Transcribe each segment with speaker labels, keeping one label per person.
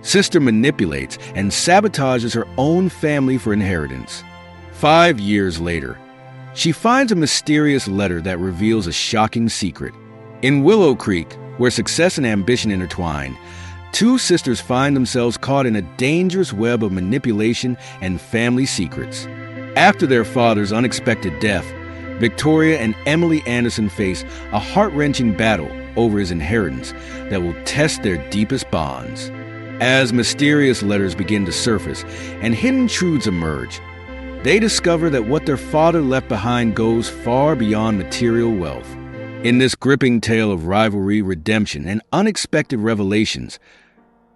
Speaker 1: Sister manipulates and sabotages her own family for inheritance. 5 years later, she finds a mysterious letter that reveals a shocking secret. In Willow Creek, where success and ambition intertwine, two sisters find themselves caught in a dangerous web of manipulation and family secrets. After their father's unexpected death, Victoria and Emily Anderson face a heart-wrenching battle over his inheritance that will test their deepest bonds. As mysterious letters begin to surface and hidden truths emerge, they discover that what their father left behind goes far beyond material wealth. In this gripping tale of rivalry, redemption, and unexpected revelations,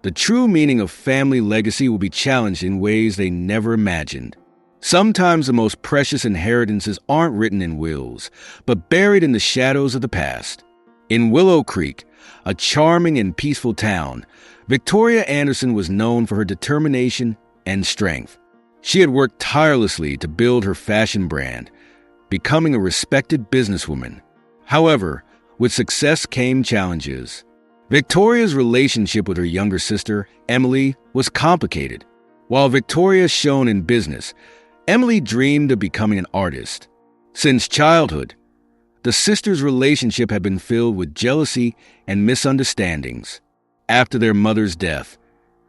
Speaker 1: the true meaning of family legacy will be challenged in ways they never imagined. Sometimes the most precious inheritances aren't written in wills, but buried in the shadows of the past. In Willow Creek, a charming and peaceful town, Victoria Anderson was known for her determination and strength. She had worked tirelessly to build her fashion brand, becoming a respected businesswoman. However, with success came challenges. Victoria's relationship with her younger sister, Emily, was complicated. While Victoria shone in business, Emily dreamed of becoming an artist. Since childhood, the sisters' relationship had been filled with jealousy and misunderstandings. After their mother's death,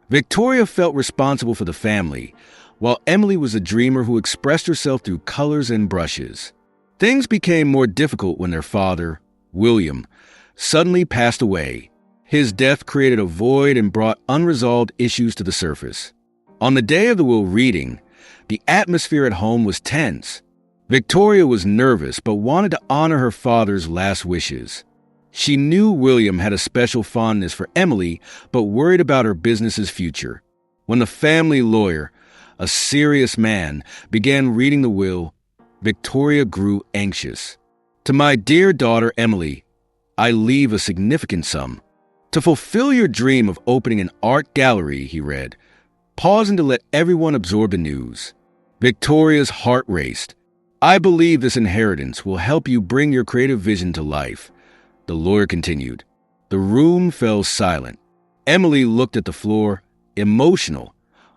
Speaker 1: Victoria felt responsible for the family, while Emily was a dreamer who expressed herself through colors and brushes. Things became more difficult when their father, William, suddenly passed away. His death created a void and brought unresolved issues to the surface. On the day of the will reading, the atmosphere at home was tense. Victoria was nervous but wanted to honor her father's last wishes. She knew William had a special fondness for Emily but worried about her business's future. When the family lawyer, a serious man, began reading the will, Victoria grew anxious. "To my dear daughter Emily, I leave a significant sum. To fulfill your dream of opening an art gallery," he read, pausing to let everyone absorb the news. Victoria's heart raced. "I believe this inheritance will help you bring your creative vision to life," the lawyer continued. The room fell silent. Emily looked at the floor, emotional,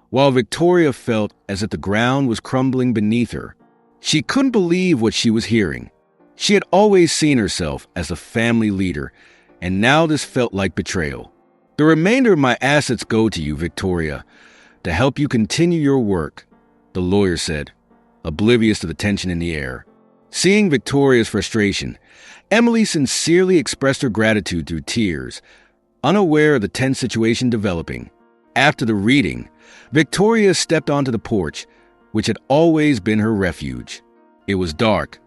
Speaker 1: while Victoria felt as if the ground was crumbling beneath her. She couldn't believe what she was hearing. She had always seen herself as the family leader, and now this felt like betrayal. "The remainder of my assets go to you, Victoria, to help you continue your work," the lawyer said, oblivious to the tension in the air. Seeing Victoria's frustration, Emily sincerely expressed her gratitude through tears, unaware of the tense situation developing. After the reading, Victoria stepped onto the porch, which had always been her refuge. It was dark,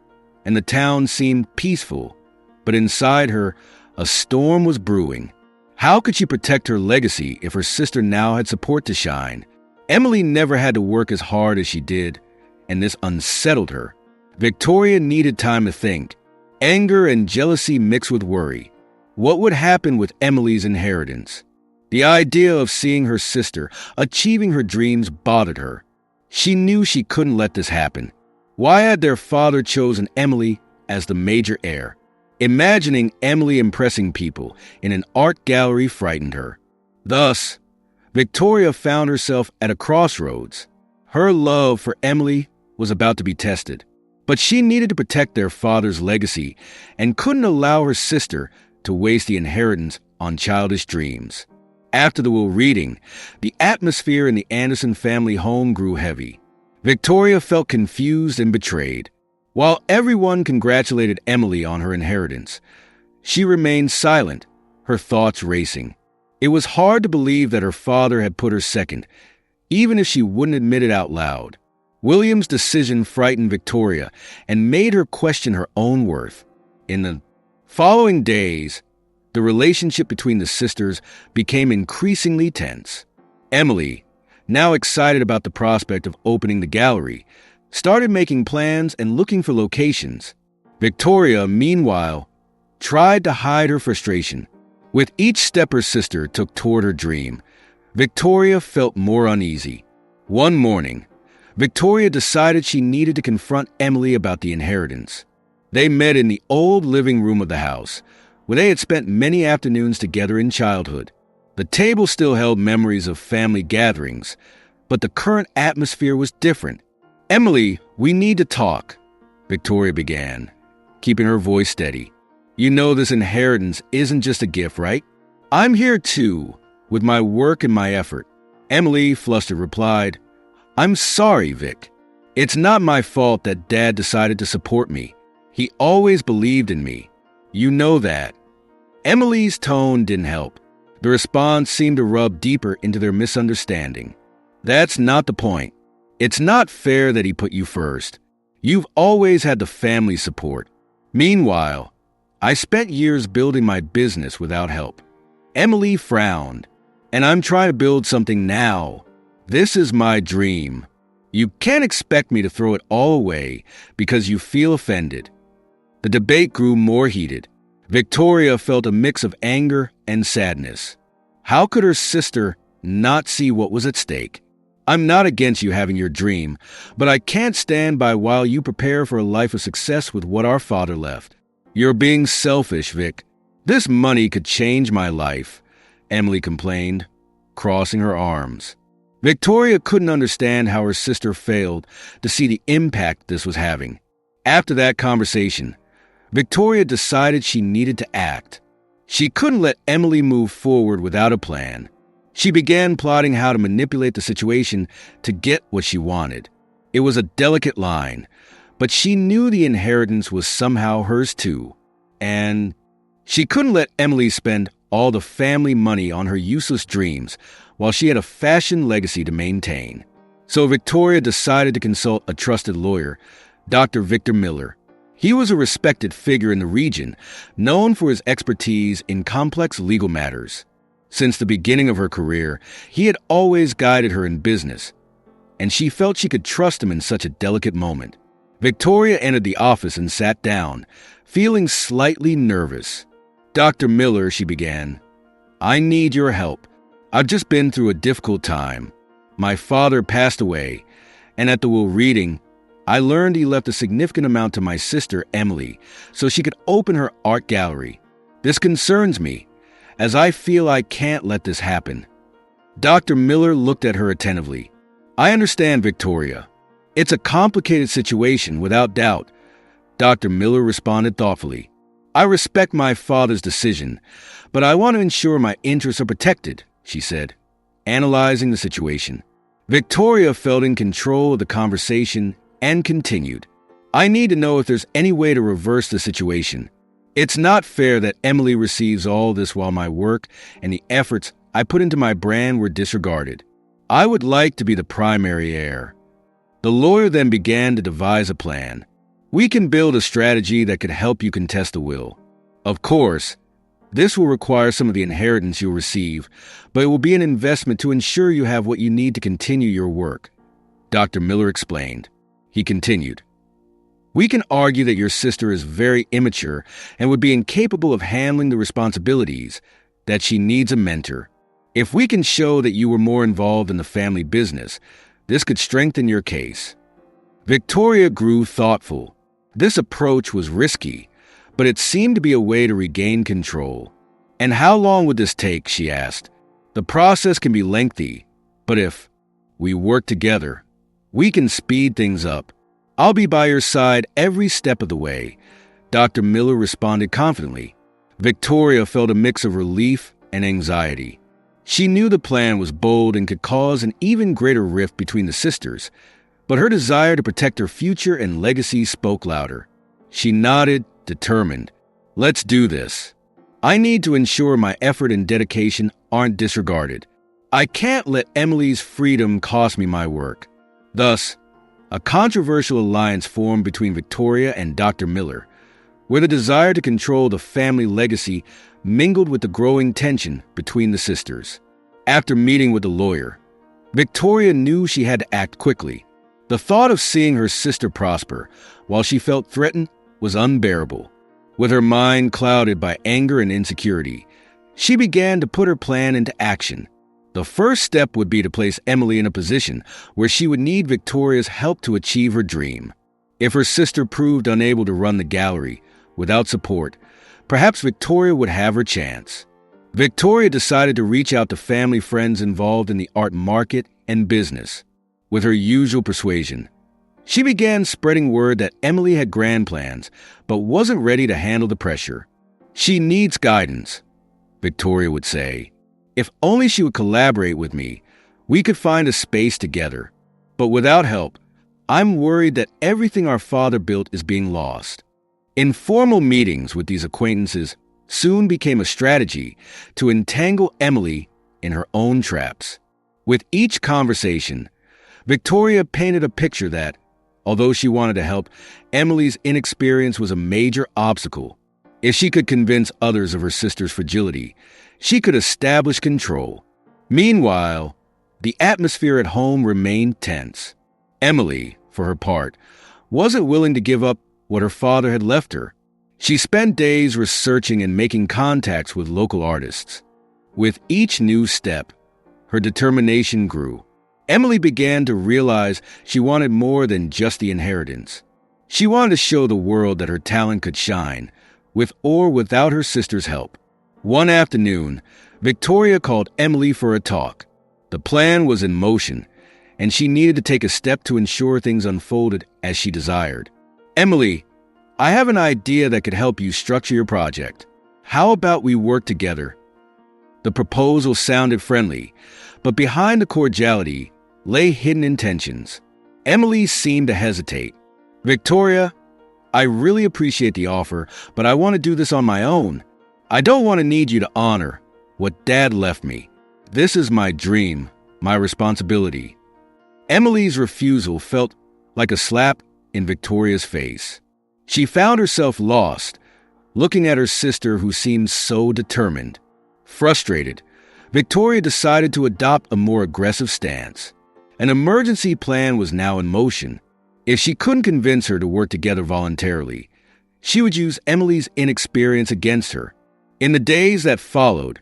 Speaker 1: and the town seemed peaceful, but inside her, a storm was brewing. How could she protect her legacy if her sister now had support to shine? Emily never had to work as hard as she did, and this unsettled her. Victoria needed time to think. Anger and jealousy mixed with worry. What would happen with Emily's inheritance? The idea of seeing her sister achieving her dreams bothered her. She knew she couldn't let this happen. Why had their father chosen Emily as the major heir? Imagining Emily impressing people in an art gallery frightened her. Thus, Victoria found herself at a crossroads. Her love for Emily was about to be tested, but she needed to protect their father's legacy and couldn't allow her sister to waste the inheritance on childish dreams. After the will reading, the atmosphere in the Anderson family home grew heavy. Victoria felt confused and betrayed. While everyone congratulated Emily on her inheritance, she remained silent, her thoughts racing. It was hard to believe that her father had put her second, even if she wouldn't admit it out loud. William's decision frightened Victoria and made her question her own worth. In the following days, the relationship between the sisters became increasingly tense. Emily, now excited about the prospect of opening the gallery, started making plans and looking for locations. Victoria, meanwhile, tried to hide her frustration. With each step her sister took toward her dream, Victoria felt more uneasy. One morning, Victoria decided she needed to confront Emily about the inheritance. They met in the old living room of the house, where they had spent many afternoons together in childhood. The table still held memories of family gatherings, but the current atmosphere was different. "Emily, we need to talk," Victoria began, keeping her voice steady. "You know this inheritance isn't just a gift, right? I'm here too, with my work and my effort." Emily, flustered, replied, "I'm sorry, Vic. It's not my fault that Dad decided to support me. He always believed in me. You know that." Emily's tone didn't help. The response seemed to rub deeper into their misunderstanding. "That's not the point. It's not fair that he put you first. You've always had the family support. Meanwhile, I spent years building my business without help." Emily frowned. "And I'm trying to build something now. This is my dream. You can't expect me to throw it all away because you feel offended." The debate grew more heated. Victoria felt a mix of anger and sadness. How could her sister not see what was at stake? "I'm not against you having your dream, but I can't stand by while you prepare for a life of success with what our father left. You're being selfish, Vic. This money could change my life," Emily complained, crossing her arms. Victoria couldn't understand how her sister failed to see the impact this was having. After that conversation, Victoria decided she needed to act. She couldn't let Emily move forward without a plan. She began plotting how to manipulate the situation to get what she wanted. It was a delicate line, but she knew the inheritance was somehow hers too. And she couldn't let Emily spend all the family money on her useless dreams while she had a fashion legacy to maintain. So Victoria decided to consult a trusted lawyer, Dr. Victor Miller. He was a respected figure in the region, known for his expertise in complex legal matters. Since the beginning of her career, he had always guided her in business, and she felt she could trust him in such a delicate moment. Victoria entered the office and sat down, feeling slightly nervous. "Dr. Miller," she began, "I need your help. I've just been through a difficult time. My father passed away, and at the will reading, I learned he left a significant amount to my sister, Emily, so she could open her art gallery. This concerns me, as I feel I can't let this happen." Dr. Miller looked at her attentively. "I understand, Victoria. It's a complicated situation, without doubt," Dr. Miller responded thoughtfully. "I respect my father's decision, but I want to ensure my interests are protected," she said, analyzing the situation. Victoria felt in control of the conversation and continued. "I need to know if there's any way to reverse the situation. It's not fair that Emily receives all this while my work and the efforts I put into my brand were disregarded. I would like to be the primary heir." The lawyer then began to devise a plan. "We can build a strategy that could help you contest the will. Of course, this will require some of the inheritance you'll receive, but it will be an investment to ensure you have what you need to continue your work," Dr. Miller explained. He continued, "We can argue that your sister is very immature and would be incapable of handling the responsibilities, that she needs a mentor. If we can show that you were more involved in the family business, this could strengthen your case." Victoria grew thoughtful. This approach was risky, but it seemed to be a way to regain control. "And how long would this take?" she asked. "The process can be lengthy, but if we work together, we can speed things up. I'll be by your side every step of the way," Dr. Miller responded confidently. Victoria felt a mix of relief and anxiety. She knew the plan was bold and could cause an even greater rift between the sisters, but her desire to protect her future and legacy spoke louder. She nodded, determined. "Let's do this. I need to ensure my effort and dedication aren't disregarded. I can't let Emily's freedom cost me my work." Thus, a controversial alliance formed between Victoria and Dr. Miller, where the desire to control the family legacy mingled with the growing tension between the sisters. After meeting with the lawyer, Victoria knew she had to act quickly. The thought of seeing her sister prosper while she felt threatened was unbearable. With her mind clouded by anger and insecurity, she began to put her plan into action. The first step would be to place Emily in a position where she would need Victoria's help to achieve her dream. If her sister proved unable to run the gallery without support, perhaps Victoria would have her chance. Victoria decided to reach out to family friends involved in the art market and business. With her usual persuasion, she began spreading word that Emily had grand plans, but wasn't ready to handle the pressure. "She needs guidance," Victoria would say. "If only she would collaborate with me, we could find a space together. But without help, I'm worried that everything our father built is being lost." Informal meetings with these acquaintances soon became a strategy to entangle Emily in her own traps. With each conversation, Victoria painted a picture that, although she wanted to help, Emily's inexperience was a major obstacle. If she could convince others of her sister's fragility, she could establish control. Meanwhile, the atmosphere at home remained tense. Emily, for her part, wasn't willing to give up what her father had left her. She spent days researching and making contacts with local artists. With each new step, her determination grew. Emily began to realize she wanted more than just the inheritance. She wanted to show the world that her talent could shine, with or without her sister's help. One afternoon, Victoria called Emily for a talk. The plan was in motion, and she needed to take a step to ensure things unfolded as she desired. "Emily, I have an idea that could help you structure your project. How about we work together?" The proposal sounded friendly, but behind the cordiality lay hidden intentions. Emily seemed to hesitate. "Victoria, I really appreciate the offer, but I want to do this on my own. I don't want to need you to honor what Dad left me. This is my dream, my responsibility." Emily's refusal felt like a slap in Victoria's face. She found herself lost, looking at her sister who seemed so determined. Frustrated, Victoria decided to adopt a more aggressive stance. An emergency plan was now in motion. If she couldn't convince her to work together voluntarily, she would use Emily's inexperience against her. In the days that followed,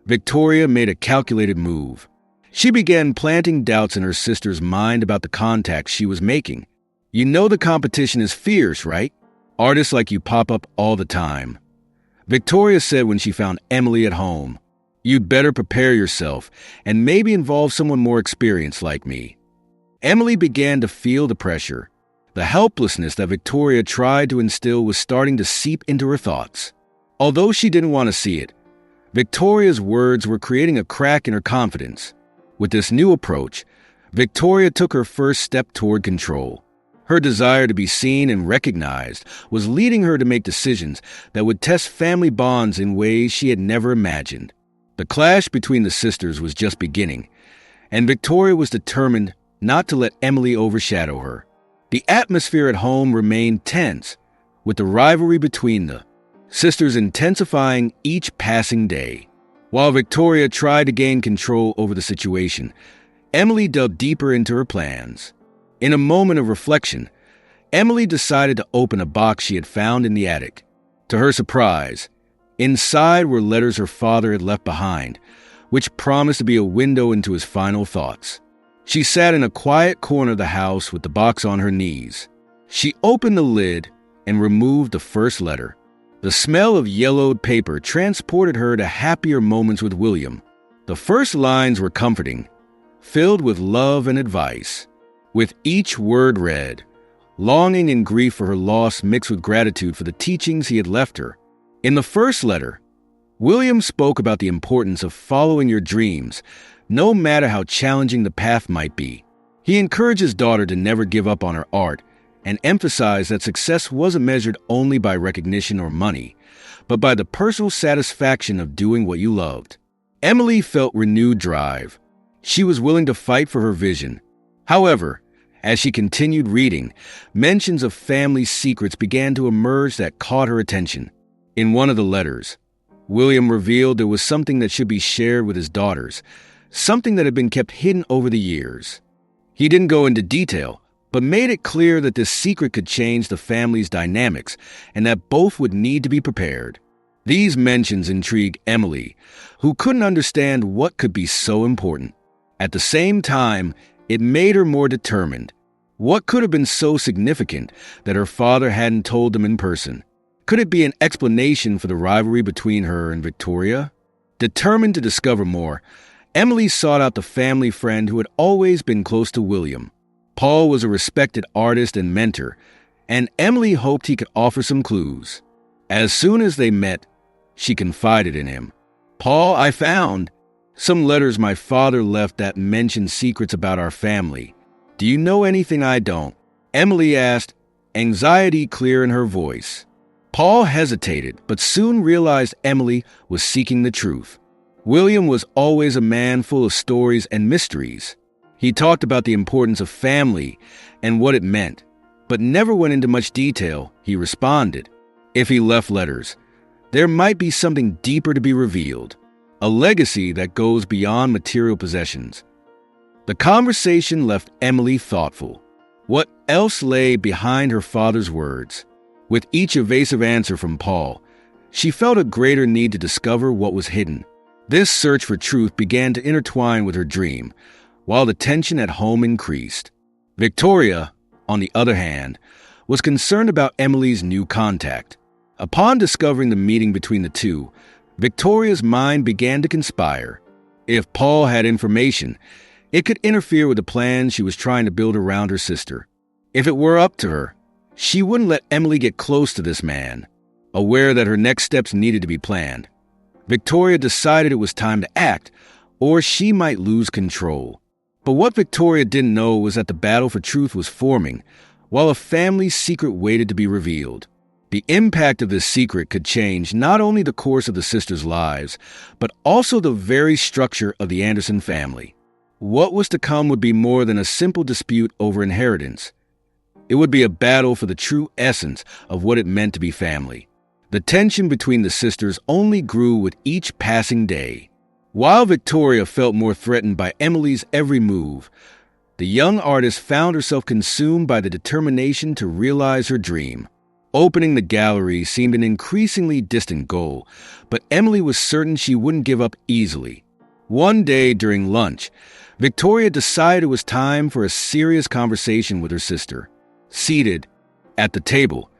Speaker 1: Victoria made a calculated move. She began planting doubts in her sister's mind about the contacts she was making. "You know the competition is fierce, right? Artists like you pop up all the time," Victoria said when she found Emily at home. "You'd better prepare yourself and maybe involve someone more experienced like me." Emily began to feel the pressure. The helplessness that Victoria tried to instill was starting to seep into her thoughts. Although she didn't want to see it, Victoria's words were creating a crack in her confidence. With this new approach, Victoria took her first step toward control. Her desire to be seen and recognized was leading her to make decisions that would test family bonds in ways she had never imagined. The clash between the sisters was just beginning, and Victoria was determined not to let Emily overshadow her. The atmosphere at home remained tense, with the rivalry between the sisters intensifying each passing day. While Victoria tried to gain control over the situation, Emily dug deeper into her plans. In a moment of reflection, Emily decided to open a box she had found in the attic. To her surprise, inside were letters her father had left behind, which promised to be a window into his final thoughts. She sat in a quiet corner of the house with the box on her knees. She opened the lid and removed the first letter. The smell of yellowed paper transported her to happier moments with William. The first lines were comforting, filled with love and advice. With each word read, longing and grief for her loss mixed with gratitude for the teachings he had left her. In the first letter, William spoke about the importance of following your dreams, no matter how challenging the path might be. He encouraged his daughter to never give up on her art and emphasized that success wasn't measured only by recognition or money, but by the personal satisfaction of doing what you loved. Emily felt renewed drive. She was willing to fight for her vision. However, as she continued reading, mentions of family secrets began to emerge that caught her attention. In one of the letters, William revealed there was something that should be shared with his daughters, something that had been kept hidden over the years. He didn't go into detail, but made it clear that this secret could change the family's dynamics and that both would need to be prepared. These mentions intrigued Emily, who couldn't understand what could be so important. At the same time, it made her more determined. What could have been so significant that her father hadn't told them in person? Could it be an explanation for the rivalry between her and Victoria? Determined to discover more, Emily sought out the family friend who had always been close to William. Paul was a respected artist and mentor, and Emily hoped he could offer some clues. As soon as they met, she confided in him. "Paul, I found some letters my father left that mention secrets about our family. Do you know anything I don't?" Emily asked, anxiety clear in her voice. Paul hesitated, but soon realized Emily was seeking the truth. William was always a man full of stories and mysteries. He talked about the importance of family and what it meant, but never went into much detail. He responded, "If he left letters, there might be something deeper to be revealed, a legacy that goes beyond material possessions." The conversation left Emily thoughtful. What else lay behind her father's words? With each evasive answer from Paul, she felt a greater need to discover what was hidden. This search for truth began to intertwine with her dream, while the tension at home increased. Victoria, on the other hand, was concerned about Emily's new contact. Upon discovering the meeting between the two, Victoria's mind began to conspire. If Paul had information, it could interfere with the plans she was trying to build around her sister. If it were up to her, she wouldn't let Emily get close to this man. Aware that her next steps needed to be planned, Victoria decided it was time to act, or she might lose control. But what Victoria didn't know was that the battle for truth was forming, while a family secret waited to be revealed. The impact of this secret could change not only the course of the sisters' lives, but also the very structure of the Anderson family. What was to come would be more than a simple dispute over inheritance. It would be a battle for the true essence of what it meant to be family. The tension between the sisters only grew with each passing day. While Victoria felt more threatened by Emily's every move, the young artist found herself consumed by the determination to realize her dream. Opening the gallery seemed an increasingly distant goal, but Emily was certain she wouldn't give up easily. One day during lunch, Victoria decided it was time for a serious conversation with her sister. Seated at the table,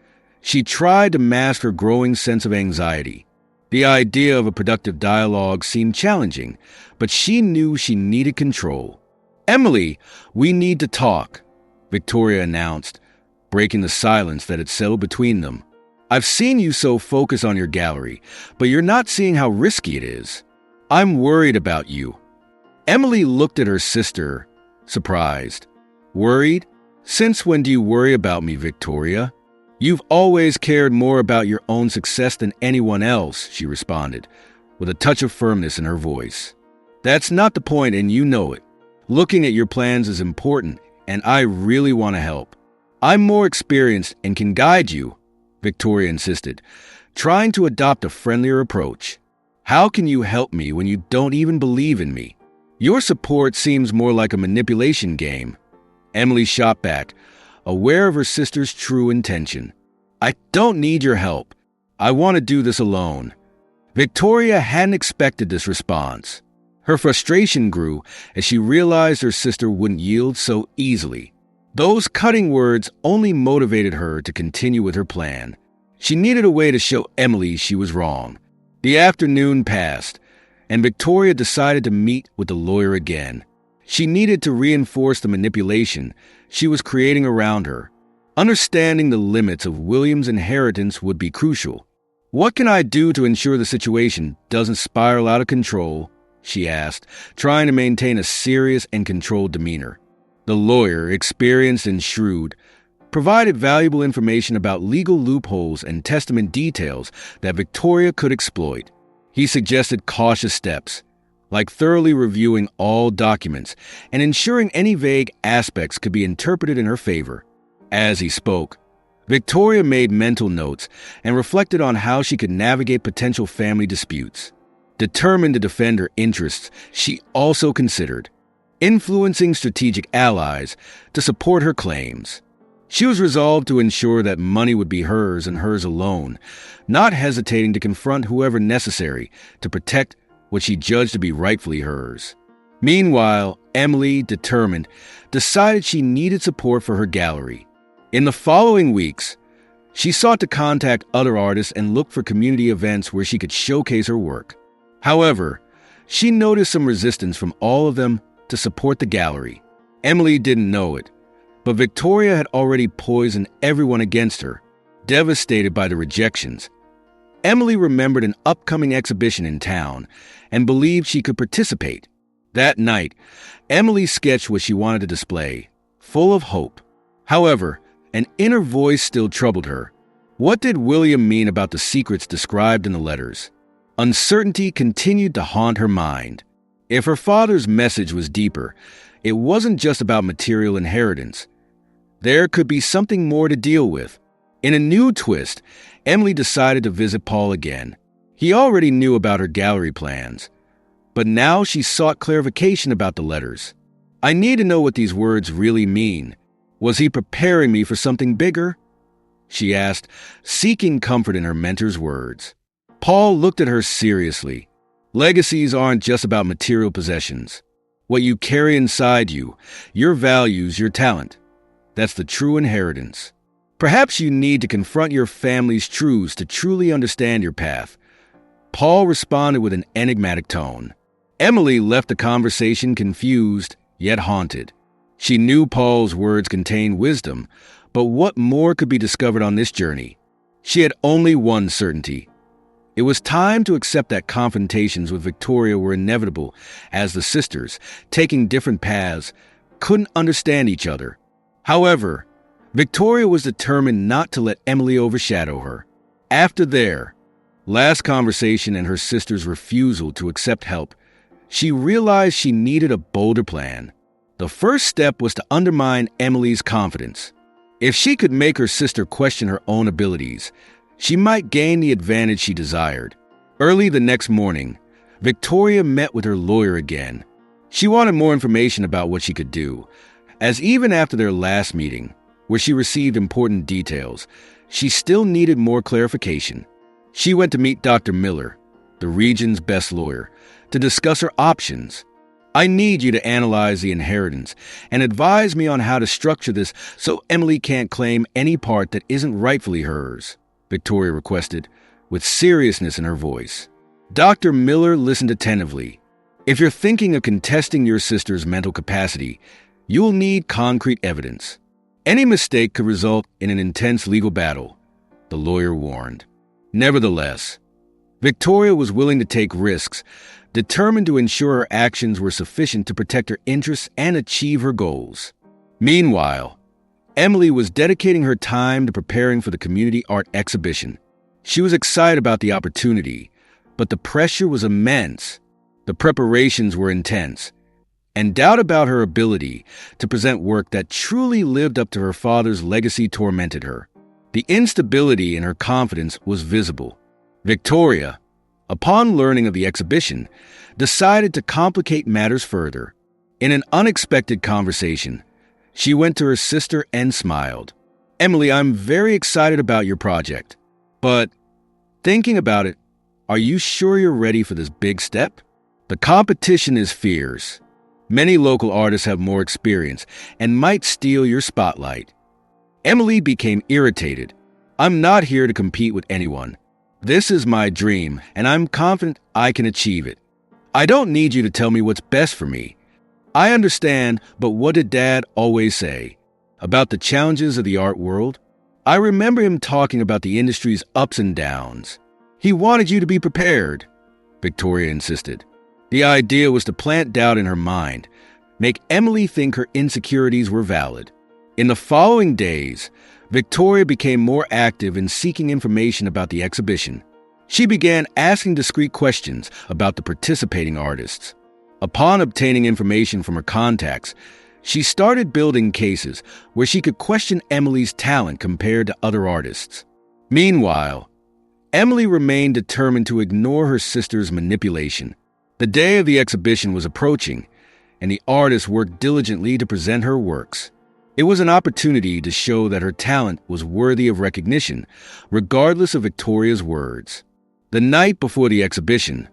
Speaker 1: she tried to mask her growing sense of anxiety. The idea of a productive dialogue seemed challenging, but she knew she needed control. "Emily, we need to talk," Victoria announced, breaking the silence that had settled between them. "I've seen you so focused on your gallery, but you're not seeing how risky it is. I'm worried about you." Emily looked at her sister, surprised. "Worried? Since when do you worry about me, Victoria?" "You've always cared more about your own success than anyone else," she responded, with a touch of firmness in her voice. "That's not the point, and you know it. Looking at your plans is important, and I really want to help. I'm more experienced and can guide you," Victoria insisted, trying to adopt a friendlier approach. "How can you help me when you don't even believe in me? Your support seems more like a manipulation game." Emily shot back, aware of her sister's true intention. "I don't need your help. I want to do this alone." Victoria hadn't expected this response. Her frustration grew as she realized her sister wouldn't yield so easily. Those cutting words only motivated her to continue with her plan. She needed a way to show Emily she was wrong. The afternoon passed, and Victoria decided to meet with the lawyer again. She needed to reinforce the manipulation she was creating around her. Understanding the limits of William's inheritance would be crucial. "What can I do to ensure the situation doesn't spiral out of control?" she asked, trying to maintain a serious and controlled demeanor. The lawyer, experienced and shrewd, provided valuable information about legal loopholes and testament details that Victoria could exploit. He suggested cautious steps, like thoroughly reviewing all documents and ensuring any vague aspects could be interpreted in her favor. As he spoke, Victoria made mental notes and reflected on how she could navigate potential family disputes. Determined to defend her interests, she also considered influencing strategic allies to support her claims. She was resolved to ensure that money would be hers and hers alone, not hesitating to confront whoever necessary to protect what she judged to be rightfully hers. Meanwhile, Emily, determined, decided she needed support for her gallery. In the following weeks, she sought to contact other artists and look for community events where she could showcase her work. However, she noticed some resistance from all of them to support the gallery. Emily didn't know it, but Victoria had already poisoned everyone against her. Devastated by the rejections, Emily remembered an upcoming exhibition in town and believed she could participate. That night, Emily sketched what she wanted to display, full of hope. However, an inner voice still troubled her. What did William mean about the secrets described in the letters? Uncertainty continued to haunt her mind. If her father's message was deeper, it wasn't just about material inheritance. There could be something more to deal with. In a new twist, Emily decided to visit Paul again. He already knew about her gallery plans, but now she sought clarification about the letters. I need to know what these words really mean. Was he preparing me for something bigger? She asked, seeking comfort in her mentor's words. Paul looked at her seriously. Legacies aren't just about material possessions. What you carry inside you, your values, your talent. That's the true inheritance. Perhaps you need to confront your family's truths to truly understand your path. Paul responded with an enigmatic tone. Emily left the conversation confused, yet haunted. She knew Paul's words contained wisdom, but what more could be discovered on this journey? She had only one certainty. It was time to accept that confrontations with Victoria were inevitable, as the sisters, taking different paths, couldn't understand each other. However, Victoria was determined not to let Emily overshadow her. After their last conversation and her sister's refusal to accept help, she realized she needed a bolder plan. The first step was to undermine Emily's confidence. If she could make her sister question her own abilities, she might gain the advantage she desired. Early the next morning, Victoria met with her lawyer again. She wanted more information about what she could do, as even after their last meeting, where she received important details, she still needed more clarification. She went to meet Dr. Miller, the region's best lawyer, to discuss her options. I need you to analyze the inheritance and advise me on how to structure this so Emily can't claim any part that isn't rightfully hers, Victoria requested, with seriousness in her voice. Dr. Miller listened attentively. If you're thinking of contesting your sister's mental capacity, you'll need concrete evidence. Any mistake could result in an intense legal battle, the lawyer warned. Nevertheless, Victoria was willing to take risks, determined to ensure her actions were sufficient to protect her interests and achieve her goals. Meanwhile, Emily was dedicating her time to preparing for the community art exhibition. She was excited about the opportunity, but the pressure was immense. The preparations were intense, and doubt about her ability to present work that truly lived up to her father's legacy tormented her. The instability in her confidence was visible. Victoria, upon learning of the exhibition, decided to complicate matters further. In an unexpected conversation, she went to her sister and smiled. Emily, I'm very excited about your project, but thinking about it, are you sure you're ready for this big step? The competition is fierce. Many local artists have more experience and might steal your spotlight. Emily became irritated. I'm not here to compete with anyone. This is my dream, and I'm confident I can achieve it. I don't need you to tell me what's best for me. I understand, but what did Dad always say about the challenges of the art world? I remember him talking about the industry's ups and downs. He wanted you to be prepared, Victoria insisted. The idea was to plant doubt in her mind, make Emily think her insecurities were valid. In the following days, Victoria became more active in seeking information about the exhibition. She began asking discreet questions about the participating artists. Upon obtaining information from her contacts, she started building cases where she could question Emily's talent compared to other artists. Meanwhile, Emily remained determined to ignore her sister's manipulation. The day of the exhibition was approaching, and the artist worked diligently to present her works. It was an opportunity to show that her talent was worthy of recognition, regardless of Victoria's words. The night before the exhibition,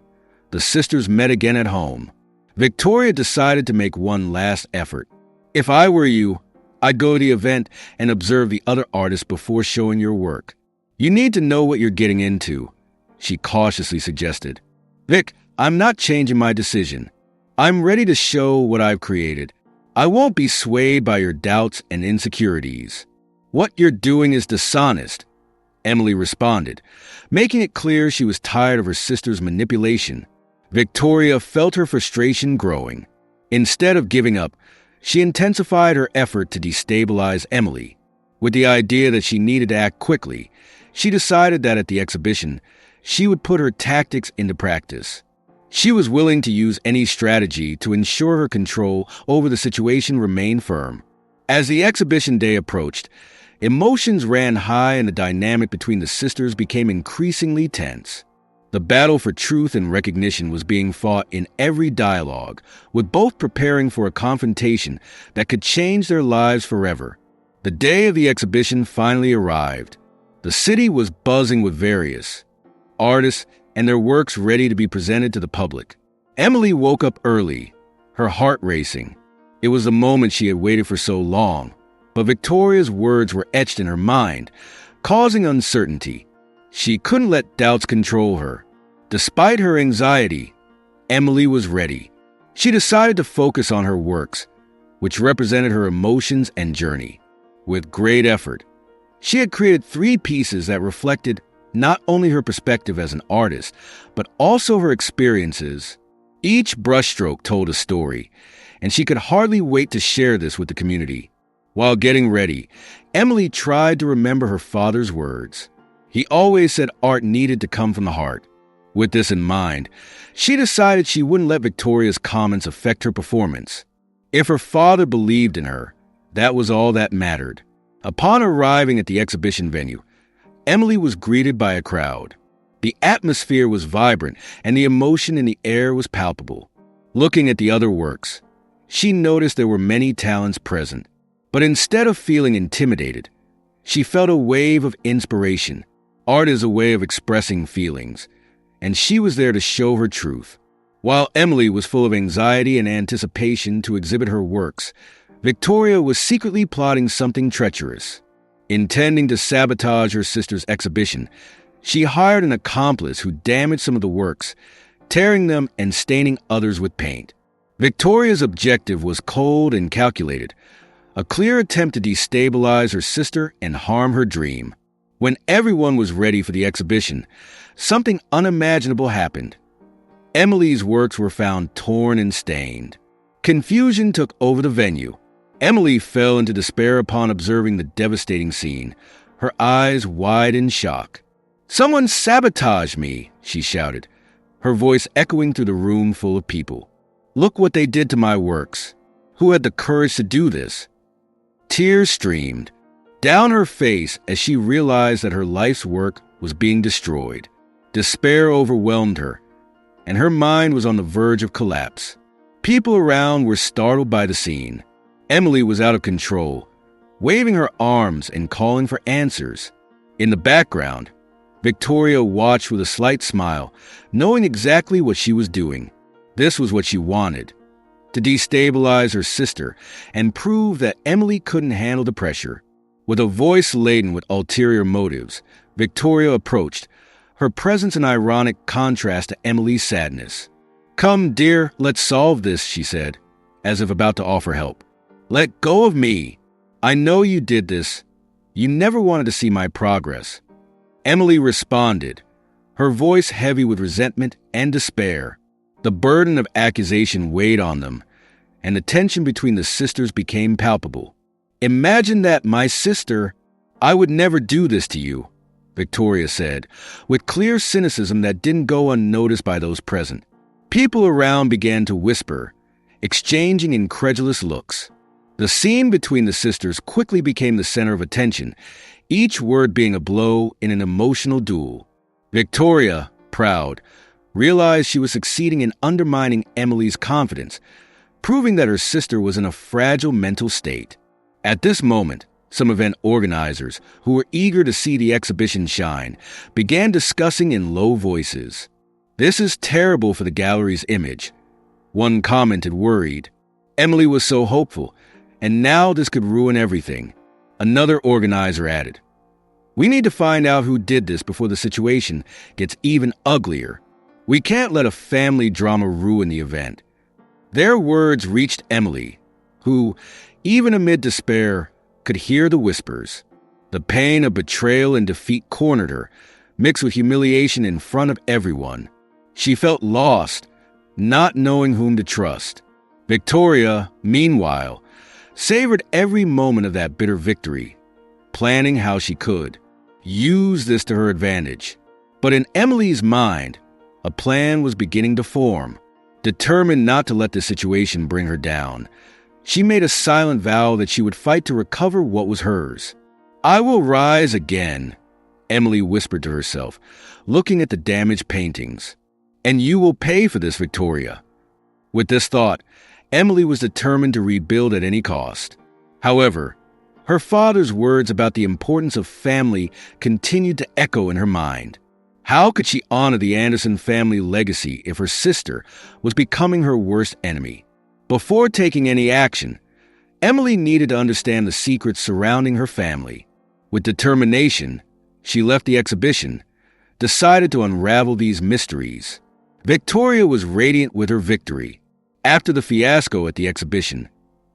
Speaker 1: the sisters met again at home. Victoria decided to make one last effort. If I were you, I'd go to the event and observe the other artists before showing your work. You need to know what you're getting into, she cautiously suggested. Vic, I'm not changing my decision. I'm ready to show what I've created. I won't be swayed by your doubts and insecurities. What you're doing is dishonest, Emily responded, making it clear she was tired of her sister's manipulation. Victoria felt her frustration growing. Instead of giving up, she intensified her effort to destabilize Emily. With the idea that she needed to act quickly, she decided that at the exhibition, she would put her tactics into practice. She was willing to use any strategy to ensure her control over the situation remained firm. As the exhibition day approached, emotions ran high and the dynamic between the sisters became increasingly tense. The battle for truth and recognition was being fought in every dialogue, with both preparing for a confrontation that could change their lives forever. The day of the exhibition finally arrived. The city was buzzing with various artists and their works ready to be presented to the public. Emily woke up early, her heart racing. It was the moment she had waited for so long, but Victoria's words were etched in her mind, causing uncertainty. She couldn't let doubts control her. Despite her anxiety, Emily was ready. She decided to focus on her works, which represented her emotions and journey. With great effort, she had created 3 pieces that reflected not only her perspective as an artist, but also her experiences. Each brushstroke told a story, and she could hardly wait to share this with the community. While getting ready, Emily tried to remember her father's words. He always said art needed to come from the heart. With this in mind, she decided she wouldn't let Victoria's comments affect her performance. If her father believed in her, that was all that mattered. Upon arriving at the exhibition venue, Emily was greeted by a crowd. The atmosphere was vibrant, and the emotion in the air was palpable. Looking at the other works, she noticed there were many talents present. But instead of feeling intimidated, she felt a wave of inspiration. Art is a way of expressing feelings, and she was there to show her truth. While Emily was full of anxiety and anticipation to exhibit her works, Victoria was secretly plotting something treacherous. Intending to sabotage her sister's exhibition, she hired an accomplice who damaged some of the works, tearing them and staining others with paint. Victoria's objective was cold and calculated, a clear attempt to destabilize her sister and harm her dream. When everyone was ready for the exhibition, something unimaginable happened. Emily's works were found torn and stained. Confusion took over the venue. Emily fell into despair upon observing the devastating scene, her eyes wide in shock. "Someone sabotaged me," she shouted, her voice echoing through the room full of people. "Look what they did to my works. Who had the courage to do this?" Tears streamed down her face as she realized that her life's work was being destroyed. Despair overwhelmed her, and her mind was on the verge of collapse. People around were startled by the scene. Emily was out of control, waving her arms and calling for answers. In the background, Victoria watched with a slight smile, knowing exactly what she was doing. This was what she wanted: to destabilize her sister and prove that Emily couldn't handle the pressure. With a voice laden with ulterior motives, Victoria approached, her presence an ironic contrast to Emily's sadness. "Come, dear, let's solve this," she said, as if about to offer help. "Let go of me. I know you did this. You never wanted to see my progress." Emily responded, her voice heavy with resentment and despair. The burden of accusation weighed on them, and the tension between the sisters became palpable. "Imagine that, my sister. I would never do this to you," Victoria said, with clear cynicism that didn't go unnoticed by those present. People around began to whisper, exchanging incredulous looks. The scene between the sisters quickly became the center of attention, each word being a blow in an emotional duel. Victoria, proud, realized she was succeeding in undermining Emily's confidence, proving that her sister was in a fragile mental state. At this moment, some event organizers, who were eager to see the exhibition shine, began discussing in low voices. "This is terrible for the gallery's image," one commented, worried. "Emily was so hopeful, and now this could ruin everything," another organizer added. "We need to find out who did this before the situation gets even uglier." We can't let a family drama ruin the event. Their words reached Emily, who, even amid despair, could hear the whispers. The pain of betrayal and defeat cornered her, mixed with humiliation in front of everyone. She felt lost, not knowing whom to trust. Victoria, meanwhile, savored every moment of that bitter victory, planning how she could use this to her advantage. But in Emily's mind, a plan was beginning to form. Determined not to let the situation bring her down, she made a silent vow that she would fight to recover what was hers. "I will rise again," Emily whispered to herself, looking at the damaged paintings. "And you will pay for this, Victoria." With this thought, Emily was determined to rebuild at any cost. However, her father's words about the importance of family continued to echo in her mind. How could she honor the Anderson family legacy if her sister was becoming her worst enemy? Before taking any action, Emily needed to understand the secrets surrounding her family. With determination, she left the exhibition, decided to unravel these mysteries. Victoria was radiant with her victory. After the fiasco at the exhibition,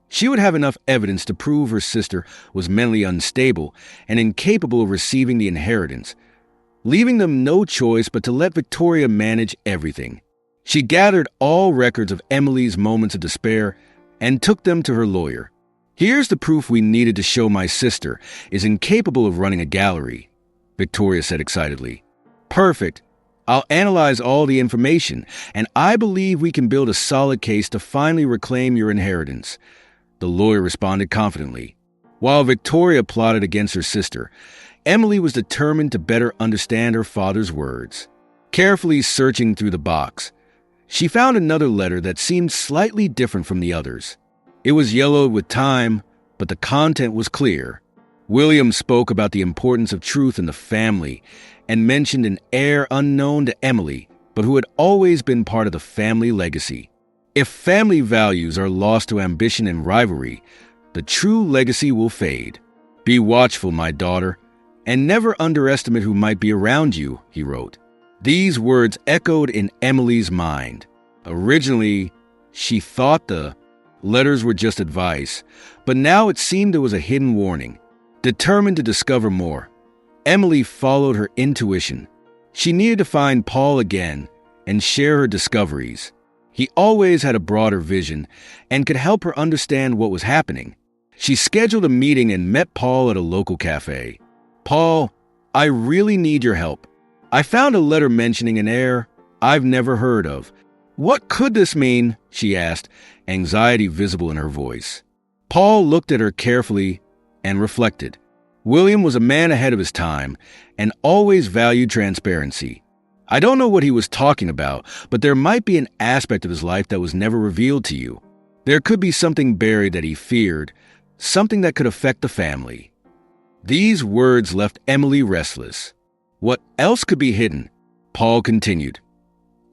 Speaker 1: she would have enough evidence to prove her sister was mentally unstable and incapable of receiving the inheritance, leaving them no choice but to let Victoria manage everything. She gathered all records of Emily's moments of despair and took them to her lawyer. "Here's the proof we needed to show my sister is incapable of running a gallery," Victoria said excitedly. "Perfect. I'll analyze all the information, and I believe we can build a solid case to finally reclaim your inheritance," the lawyer responded confidently. While Victoria plotted against her sister, Emily was determined to better understand her father's words. Carefully searching through the box, she found another letter that seemed slightly different from the others. It was yellowed with time, but the content was clear. William spoke about the importance of truth in the family and mentioned an heir unknown to Emily, but who had always been part of the family legacy. If family values are lost to ambition and rivalry, the true legacy will fade. "Be watchful, my daughter, and never underestimate who might be around you," he wrote. These words echoed in Emily's mind. Originally, she thought the letters were just advice, but now it seemed there was a hidden warning. Determined to discover more, Emily followed her intuition. She needed to find Paul again and share her discoveries. He always had a broader vision and could help her understand what was happening. She scheduled a meeting and met Paul at a local cafe. "Paul, I really need your help. I found a letter mentioning an heir I've never heard of." "What could this mean?" she asked, anxiety visible in her voice. Paul looked at her carefully and reflected. William was a man ahead of his time and always valued transparency. "I don't know what he was talking about, but there might be an aspect of his life that was never revealed to you. There could be something buried that he feared, something that could affect the family." These words left Emily restless. What else could be hidden? Paul continued.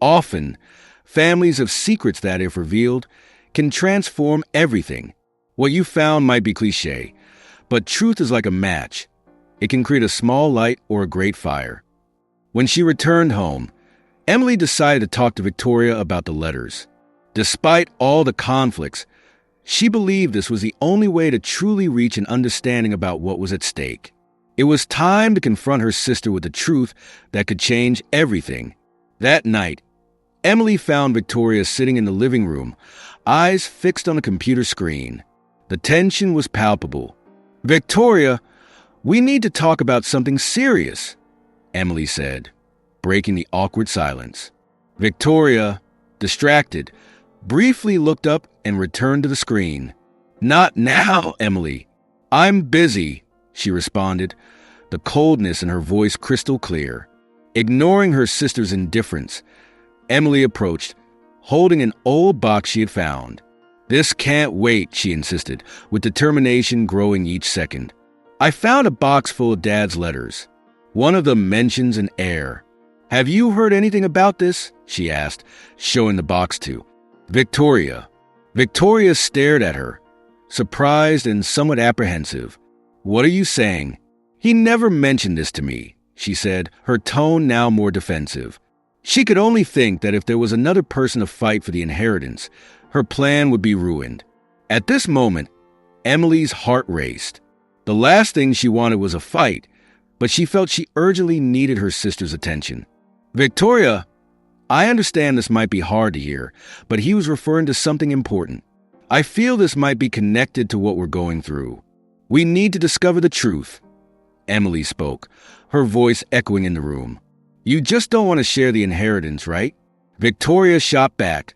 Speaker 1: "Often, families have secrets that, if revealed, can transform everything. What you found might be cliché, but truth is like a match. It can create a small light or a great fire." When she returned home, Emily decided to talk to Victoria about the letters. Despite all the conflicts, she believed this was the only way to truly reach an understanding about what was at stake. It was time to confront her sister with the truth that could change everything. That night, Emily found Victoria sitting in the living room, eyes fixed on a computer screen. The tension was palpable. "Victoria, we need to talk about something serious," Emily said, breaking the awkward silence. Victoria, distracted, briefly looked up and returned to the screen. "Not now, Emily. I'm busy," she responded, the coldness in her voice crystal clear. Ignoring her sister's indifference, Emily approached, holding an old box she had found. "This can't wait," she insisted, with determination growing each second. "I found a box full of Dad's letters. One of them mentions an heir. Have you heard anything about this?" she asked, showing the box to Victoria. Victoria stared at her, surprised and somewhat apprehensive. "What are you saying?" "He never mentioned this to me," she said, her tone now more defensive. She could only think that if there was another person to fight for the inheritance, her plan would be ruined. At this moment, Emily's heart raced. The last thing she wanted was a fight, but she felt she urgently needed her sister's attention. "Victoria, I understand this might be hard to hear, but he was referring to something important. I feel this might be connected to what we're going through. We need to discover the truth." Emily spoke, her voice echoing in the room. "You just don't want to share the inheritance, right?" Victoria shot back,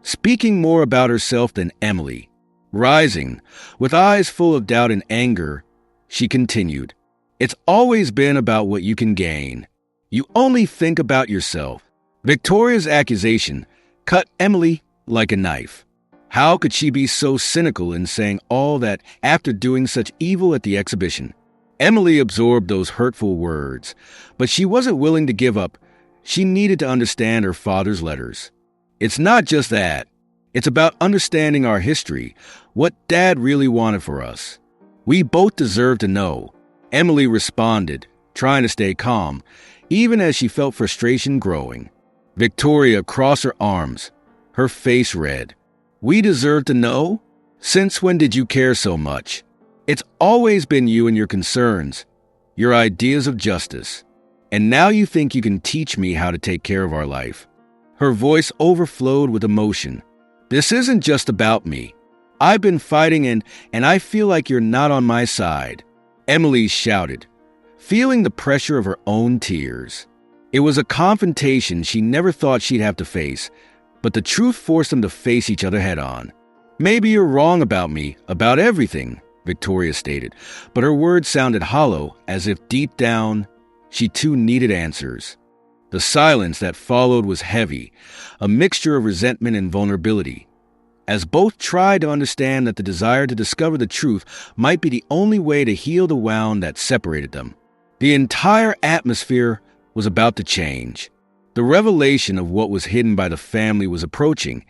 Speaker 1: speaking more about herself than Emily. Rising, with eyes full of doubt and anger, she continued, "It's always been about what you can gain. You only think about yourself." Victoria's accusation cut Emily like a knife. How could she be so cynical in saying all that after doing such evil at the exhibition? Emily absorbed those hurtful words, but she wasn't willing to give up. She needed to understand her father's letters. It's not just that. It's about understanding our history, what Dad really wanted for us. We both deserve to know. Emily responded, trying to stay calm, even as she felt frustration growing. Victoria crossed her arms, her face red. "We deserve to know? Since when did you care so much? It's always been you and your concerns, your ideas of justice. And now you think you can teach me how to take care of our life." Her voice overflowed with emotion. "This isn't just about me. I've been fighting and I feel like you're not on my side." Emily shouted, feeling the pressure of her own tears. It was a confrontation she never thought she'd have to face, but the truth forced them to face each other head-on. "Maybe you're wrong about me, about everything," Victoria stated, but her words sounded hollow, as if deep down, she too needed answers. The silence that followed was heavy, a mixture of resentment and vulnerability, as both tried to understand that the desire to discover the truth might be the only way to heal the wound that separated them. The entire atmosphere was about to change. The revelation of what was hidden by the family was approaching,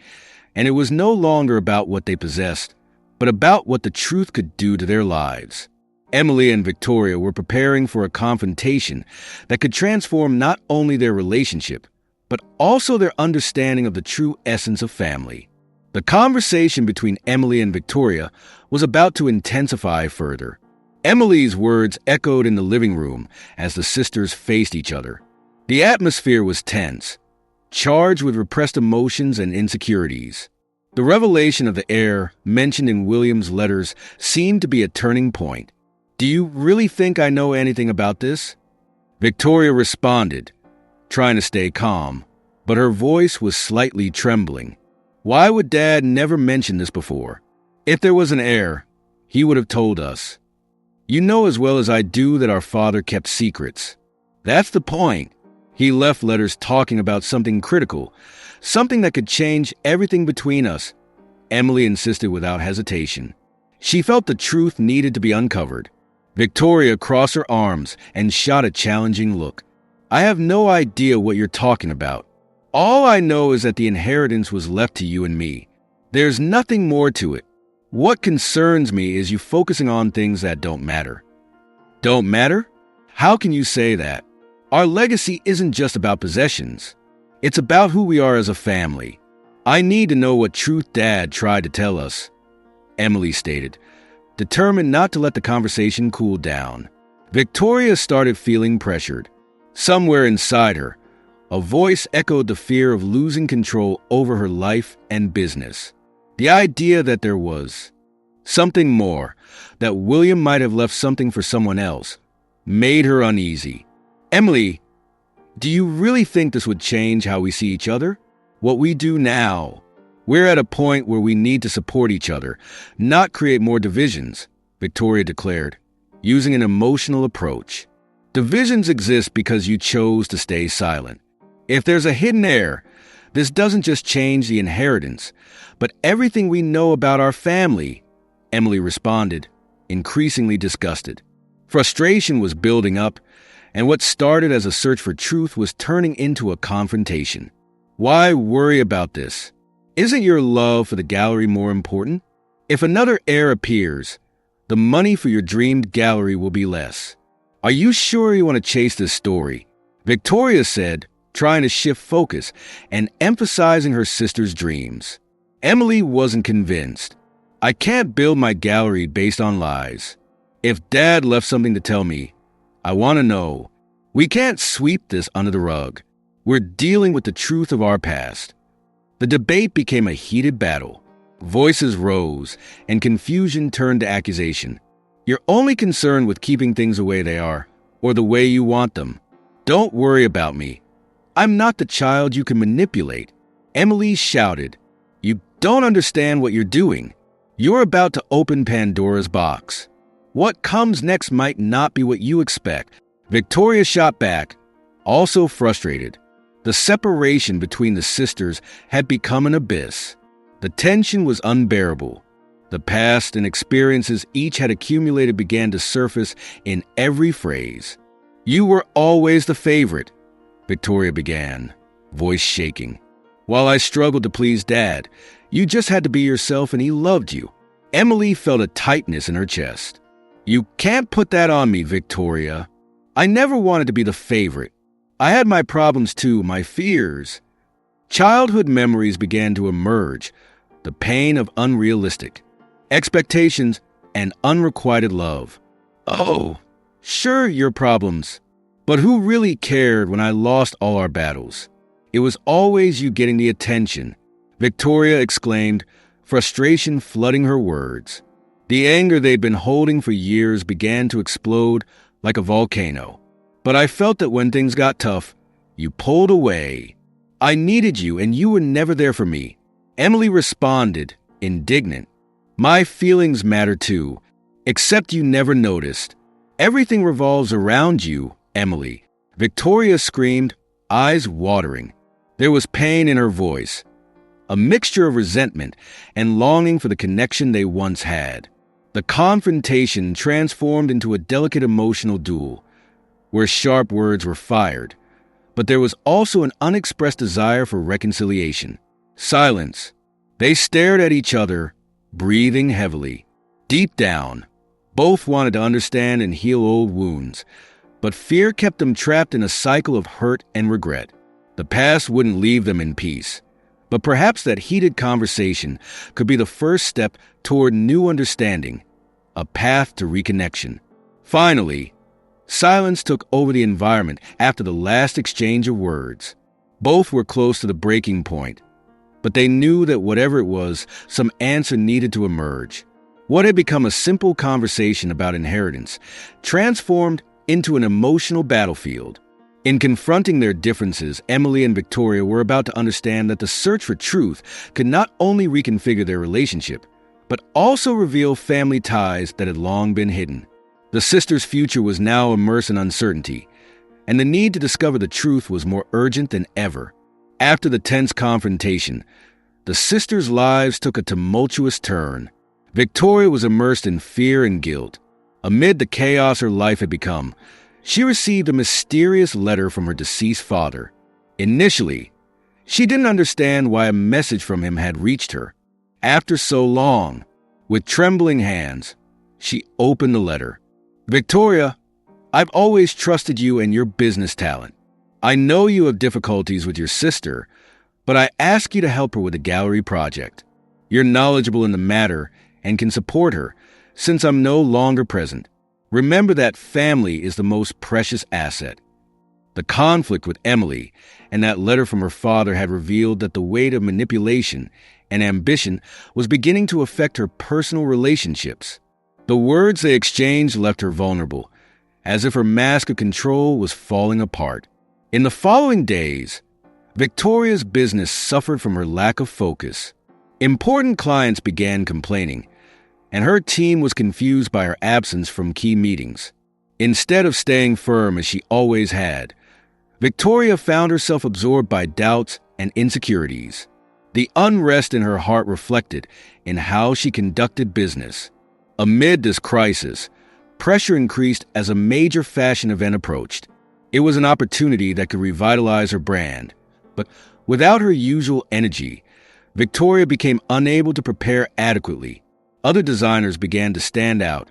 Speaker 1: and it was no longer about what they possessed, but about what the truth could do to their lives. Emily and Victoria were preparing for a confrontation that could transform not only their relationship, but also their understanding of the true essence of family. The conversation between Emily and Victoria was about to intensify further. Emily's words echoed in the living room as the sisters faced each other. The atmosphere was tense, charged with repressed emotions and insecurities. The revelation of the heir mentioned in William's letters seemed to be a turning point. "Do you really think I know anything about this?" Victoria responded, trying to stay calm, but her voice was slightly trembling. "Why would Dad never mention this before? If there was an heir, he would have told us. You know as well as I do that our father kept secrets. That's the point. He left letters talking about something critical, something that could change everything between us," Emily insisted without hesitation. She felt the truth needed to be uncovered. Victoria crossed her arms and shot a challenging look. "I have no idea what you're talking about. All I know is that the inheritance was left to you and me. There's nothing more to it. What concerns me is you focusing on things that don't matter." "Don't matter? How can you say that? Our legacy isn't just about possessions. It's about who we are as a family. I need to know what truth Dad tried to tell us," Emily stated, determined not to let the conversation cool down. Victoria started feeling pressured. Somewhere inside her, a voice echoed the fear of losing control over her life and business. The idea that there was something more, that William might have left something for someone else, made her uneasy. "Emily, do you really think this would change how we see each other? What we do now? We're at a point where we need to support each other, not create more divisions," Victoria declared, using an emotional approach. "Divisions exist because you chose to stay silent. If there's a hidden heir, this doesn't just change the inheritance, but everything we know about our family," Emily responded, increasingly disgusted. Frustration was building up, and what started as a search for truth was turning into a confrontation. "Why worry about this? Isn't your love for the gallery more important? If another heir appears, the money for your dreamed gallery will be less. Are you sure you want to chase this story?" Victoria said, trying to shift focus and emphasizing her sister's dreams. Emily wasn't convinced. I can't build my gallery based on lies. If Dad left something to tell me, I want to know. We can't sweep this under the rug. We're dealing with the truth of our past. The debate became a heated battle. Voices rose, and confusion turned to accusation. You're only concerned with keeping things the way they are, or the way you want them. Don't worry about me. I'm not the child you can manipulate. Emily shouted. You don't understand what you're doing. You're about to open Pandora's box. What comes next might not be what you expect. Victoria shot back, also frustrated. The separation between the sisters had become an abyss. The tension was unbearable. The past and experiences each had accumulated began to surface in every phrase. You were always the favorite, Victoria began, voice shaking. While I struggled to please Dad, you just had to be yourself and he loved you. Emily felt a tightness in her chest. You can't put that on me, Victoria. I never wanted to be the favorite. I had my problems too, my fears. Childhood memories began to emerge, the pain of unrealistic expectations and unrequited love. Oh, sure, your problems. But who really cared when I lost all our battles? It was always you getting the attention, Victoria exclaimed, frustration flooding her words. The anger they'd been holding for years began to explode like a volcano. But I felt that when things got tough, you pulled away. I needed you and you were never there for me. Emily responded, indignant. My feelings matter too, except you never noticed. Everything revolves around you, Emily. Victoria screamed, eyes watering. There was pain in her voice, a mixture of resentment and longing for the connection they once had. The confrontation transformed into a delicate emotional duel, where sharp words were fired, but there was also an unexpressed desire for reconciliation. Silence. They stared at each other, breathing heavily. Deep down, both wanted to understand and heal old wounds, but fear kept them trapped in a cycle of hurt and regret. The past wouldn't leave them in peace, but perhaps that heated conversation could be the first step toward new understanding, a path to reconnection. Finally, silence took over the environment after the last exchange of words. Both were close to the breaking point, but they knew that whatever it was, some answer needed to emerge. What had become a simple conversation about inheritance transformed into an emotional battlefield. In confronting their differences, Emily and Victoria were about to understand that the search for truth could not only reconfigure their relationship, but also reveal family ties that had long been hidden. The sisters' future was now immersed in uncertainty, and the need to discover the truth was more urgent than ever. After the tense confrontation, the sisters' lives took a tumultuous turn. Victoria was immersed in fear and guilt. Amid the chaos her life had become, she received a mysterious letter from her deceased father. Initially, she didn't understand why a message from him had reached her. After so long, with trembling hands, she opened the letter. Victoria, I've always trusted you and your business talent. I know you have difficulties with your sister, but I ask you to help her with the gallery project. You're knowledgeable in the matter and can support her, since I'm no longer present. Remember that family is the most precious asset. The conflict with Emily and that letter from her father had revealed that the weight of manipulation and ambition was beginning to affect her personal relationships. The words they exchanged left her vulnerable, as if her mask of control was falling apart. In the following days, Victoria's business suffered from her lack of focus. Important clients began complaining, and her team was confused by her absence from key meetings. Instead of staying firm as she always had, Victoria found herself absorbed by doubts and insecurities. The unrest in her heart reflected in how she conducted business. Amid this crisis, pressure increased as a major fashion event approached. It was an opportunity that could revitalize her brand, but without her usual energy, Victoria became unable to prepare adequately. Other designers began to stand out,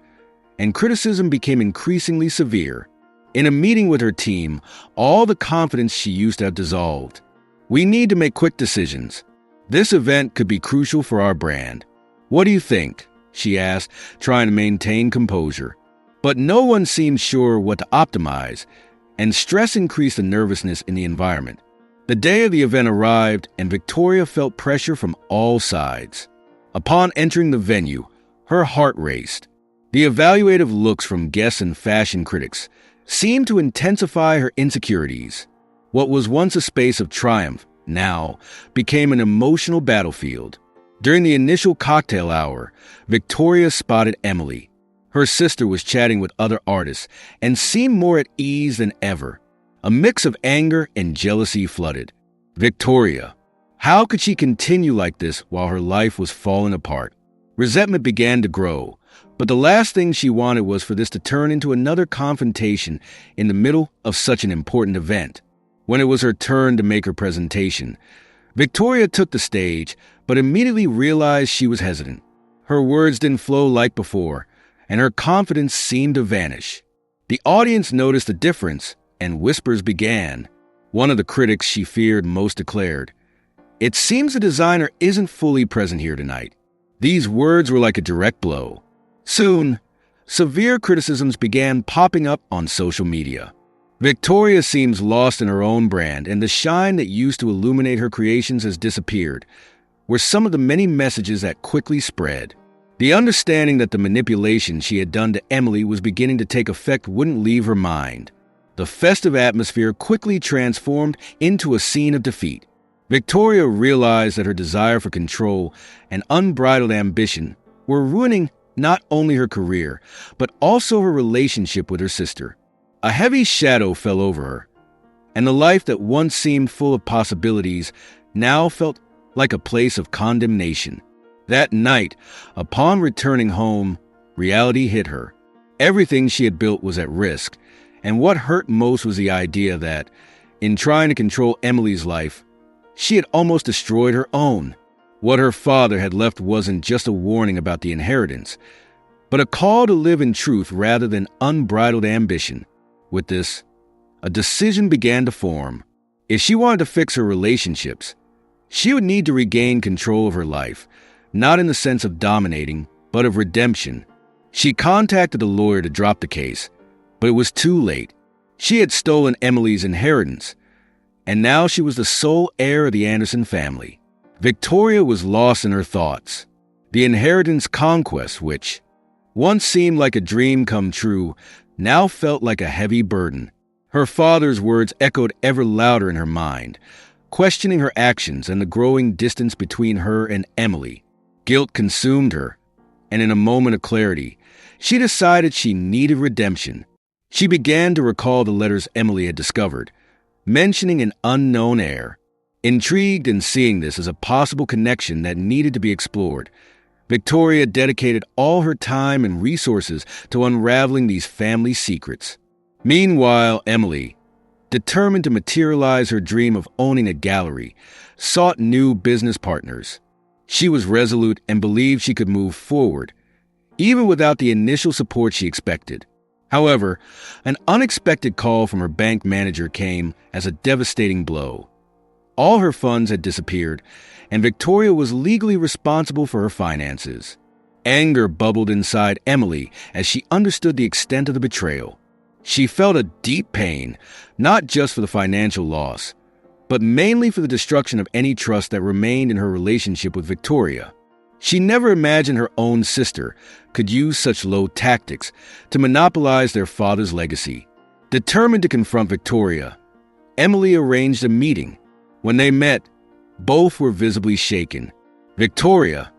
Speaker 1: and criticism became increasingly severe. In a meeting with her team, all the confidence she used to have dissolved. We need to make quick decisions. This event could be crucial for our brand. What do you think? She asked, trying to maintain composure. But no one seemed sure what to optimize, and stress increased the nervousness in the environment. The day of the event arrived, and Victoria felt pressure from all sides. Upon entering the venue, her heart raced. The evaluative looks from guests and fashion critics seemed to intensify her insecurities. What was once a space of triumph now became an emotional battlefield. During the initial cocktail hour, Victoria spotted Emily. Her sister was chatting with other artists and seemed more at ease than ever. A mix of anger and jealousy flooded. Victoria. How could she continue like this while her life was falling apart? Resentment began to grow, but the last thing she wanted was for this to turn into another confrontation in the middle of such an important event. When it was her turn to make her presentation, Victoria took the stage, but immediately realized she was hesitant. Her words didn't flow like before, and her confidence seemed to vanish. The audience noticed the difference, and whispers began. One of the critics she feared most declared, "It seems the designer isn't fully present here tonight." These words were like a direct blow. Soon, severe criticisms began popping up on social media. Victoria seems lost in her own brand, and the shine that used to illuminate her creations has disappeared, were some of the many messages that quickly spread. The understanding that the manipulation she had done to Emily was beginning to take effect wouldn't leave her mind. The festive atmosphere quickly transformed into a scene of defeat. Victoria realized that her desire for control and unbridled ambition were ruining not only her career, but also her relationship with her sister. A heavy shadow fell over her, and the life that once seemed full of possibilities now felt like a place of condemnation. That night, upon returning home, reality hit her. Everything she had built was at risk, and what hurt most was the idea that, in trying to control Emily's life, she had almost destroyed her own. What her father had left wasn't just a warning about the inheritance, but a call to live in truth rather than unbridled ambition. With this, a decision began to form. If she wanted to fix her relationships, she would need to regain control of her life, not in the sense of dominating, but of redemption. She contacted a lawyer to drop the case, but it was too late. She had stolen Emily's inheritance, and now she was the sole heir of the Anderson family. Victoria was lost in her thoughts. The inheritance conquest, which once seemed like a dream come true, now felt like a heavy burden. Her father's words echoed ever louder in her mind, questioning her actions and the growing distance between her and Emily. Guilt consumed her, and in a moment of clarity, she decided she needed redemption. She began to recall the letters Emily had discovered, mentioning an unknown heir. Intrigued in seeing this as a possible connection that needed to be explored, Victoria dedicated all her time and resources to unraveling these family secrets. Meanwhile, Emily, determined to materialize her dream of owning a gallery, sought new business partners. She was resolute and believed she could move forward, even without the initial support she expected. However, an unexpected call from her bank manager came as a devastating blow. All her funds had disappeared, and Victoria was legally responsible for her finances. Anger bubbled inside Emily as she understood the extent of the betrayal. She felt a deep pain, not just for the financial loss, but mainly for the destruction of any trust that remained in her relationship with Victoria. She never imagined her own sister could use such low tactics to monopolize their father's legacy. Determined to confront Victoria, Emily arranged a meeting. When they met, both were visibly shaken. Victoria,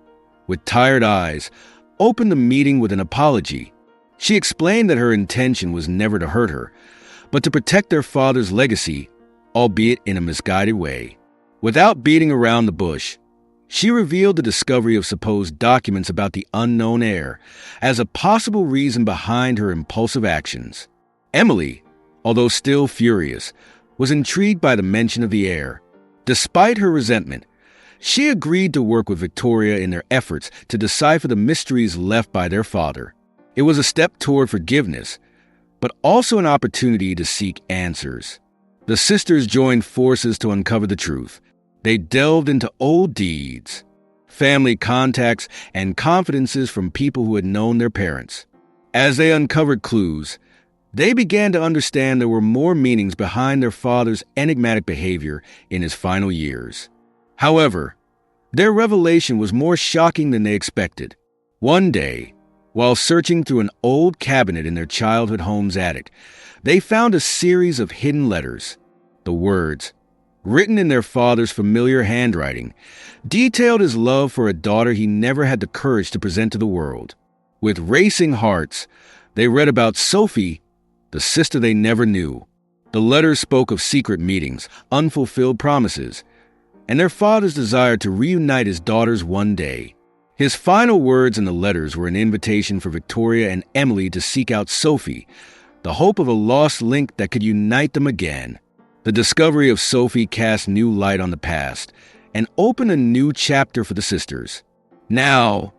Speaker 1: with tired eyes, opened the meeting with an apology. She explained that her intention was never to hurt her, but to protect their father's legacy, albeit in a misguided way. Without beating around the bush, she revealed the discovery of supposed documents about the unknown heir as a possible reason behind her impulsive actions. Emily, although still furious, was intrigued by the mention of the heir. Despite her resentment, she agreed to work with Victoria in their efforts to decipher the mysteries left by their father. It was a step toward forgiveness, but also an opportunity to seek answers. The sisters joined forces to uncover the truth. They delved into old deeds, family contacts, and confidences from people who had known their parents. As they uncovered clues, they began to understand there were more meanings behind their father's enigmatic behavior in his final years. However, their revelation was more shocking than they expected. One day, while searching through an old cabinet in their childhood home's attic, they found a series of hidden letters. The words, written in their father's familiar handwriting, detailed his love for a daughter he never had the courage to present to the world. With racing hearts, they read about Sophie, the sister they never knew. The letters spoke of secret meetings, unfulfilled promises, and their father's desire to reunite his daughters one day. His final words in the letters were an invitation for Victoria and Emily to seek out Sophie, the hope of a lost link that could unite them again. The discovery of Sophie cast new light on the past and opened a new chapter for the sisters. Now,